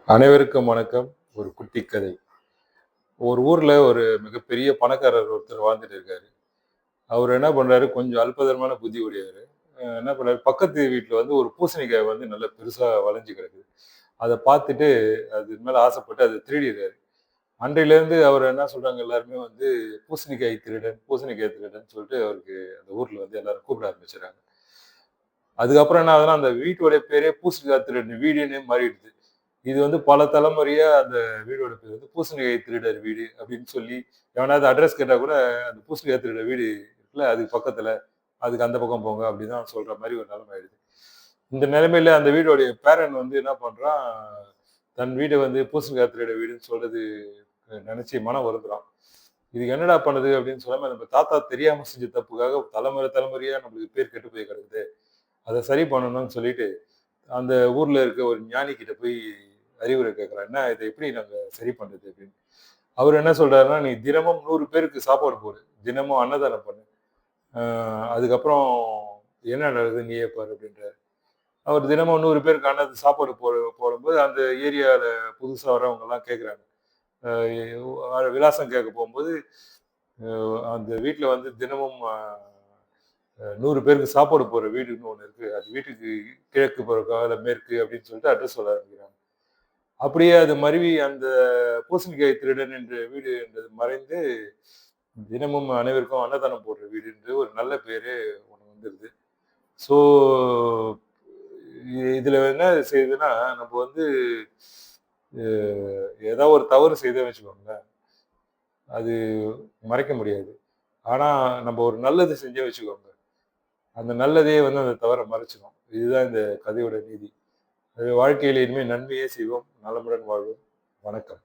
அனைவருக்கும் வணக்கம். ஒரு குட்டி கதை. ஒரு ஊர்ல ஒரு மிகப்பெரிய பணக்காரர் ஒருத்தர் வாழ்ந்துட்டு இருக்காரு. அவரு என்ன பண்றாரு, கொஞ்சம் அல்பதனமான புத்தி உடையவரு. என்ன பண்ணாரு, பக்கத்து வீட்ல வந்து ஒரு பூசணிக்காய் வந்து நல்லா பெருசா வளஞ்சு கிடக்குது. அத பார்த்துட்டு அது மேல ஆசைப்பட்டு அத திருடிறாரு. அன்றையிலேருந்து அவர் என்ன சொல்றாங்க எல்லாருமே வந்து பூசணிக்காய் திருடன், பூசணிக்காய் திருடன்னு சொல்லிட்டு அவருக்கு அந்த ஊர்ல வந்து எல்லாரும் கூப்பிட ஆரம்பிச்சுடுறாங்க. அதுக்கப்புறம் என்ன ஆகுதுன்னா, அந்த வீட்டோட பேரே பூசணிக்காய் திருடன் வீடுன்னே மாறிடுது. இது வந்து பல தலைமுறையா அந்த வீடோட பேர் வந்து பூசணிக்காய் திருடர் வீடு அப்படின்னு சொல்லி, எவனாவது அட்ரஸ் கேட்டா கூட அந்த பூசணிக்காய் திருடர் வீடு இருக்குல்ல, அதுக்கு பக்கத்துல, அதுக்கு அந்த பக்கம் போங்க அப்படின்னு தான் சொல்ற மாரி ஒரு நிலைமை ஆயிடுது. இந்த நிலைமையில அந்த வீடோடைய பேரன் வந்து என்ன பண்றான், தன் வீட வந்து பூசணிக்காய் திருடர் வீடுன்னு சொல்றது நினைச்சு மனம் வருந்துறான். இதுக்கு என்னடா பண்ணுது அப்படின்னு சொல்லாம, நம்ம தாத்தா தெரியாம செஞ்ச தப்புக்காக தலைமுறை தலைமுறையா நம்மளுக்கு பேர் கெட்டு போய் கிடக்குது. அத சரி பண்ணணும்னு சொல்லிட்டு, அந்த ஊர்ல இருக்க ஒரு ஞானி கிட்ட போய் அறிவுரை கேட்கிறான். "என்ன இத எப்படி நாங்க சரி பண்றது?" அப்படின்னு. அவரு என்ன சொல்றாருன்னா, "நீ தினமும் 100 பேருக்கு சாப்பாடு போடு. தினமும் அன்னதானம் பண்ணு. அ அதுக்கப்புறம் என்ன நடக்குதுன்னு நீயே பாரு" அப்படின்றாரு. அவர் தினமும் 100 பேருக்கு சாப்பாடு போடும்போது, அந்த ஏரியால புதுசா வரவங்கலாம் கேட்குறாங்க. விலாசம் கேட்க போம்போது, அந்த வீட்ல வந்து தினமும் 100 பேருக்கு சாப்பாடு போடுற வீடுன்னு ஒண்ணு இருக்கு. அது வீட்டுக்கு கிழக்கு பக்கா, இல்ல மேற்கு அப்படின்னு சொல்லிட்டு அட்ரஸ் சொல்ல ஆரம்பிக்கிறாங்க. அப்படியே அது மருவி அந்த பூசணிக்காய் திருடன் என்ற வீடு என்றது மறைந்து, தினமும் அனைவருக்கும் அன்னதானம் போடுற வீடு என்று ஒரு நல்ல பேரு ஒண்ணு வந்துருது. ஸோ இதுல என்ன செய்யுதுன்னா, நம்ம வந்து அ ஏதாவது ஒரு தவறு செய்தோம்னு வச்சுக்கோங்களேன், அது மறைக்க முடியாது. ஆனா நம்ம ஒரு நல்லது செஞ்சோம்னு வச்சுக்கோங்க, அந்த நல்லதே வந்து அந்த தவற மறைச்சிரும். இதுதான் இந்த கதையோட நீதி. வாழ்க்கையில இனிமே நன்மையே செய்வோம், நலமுடன் வாழ்வோம். வணக்கம்.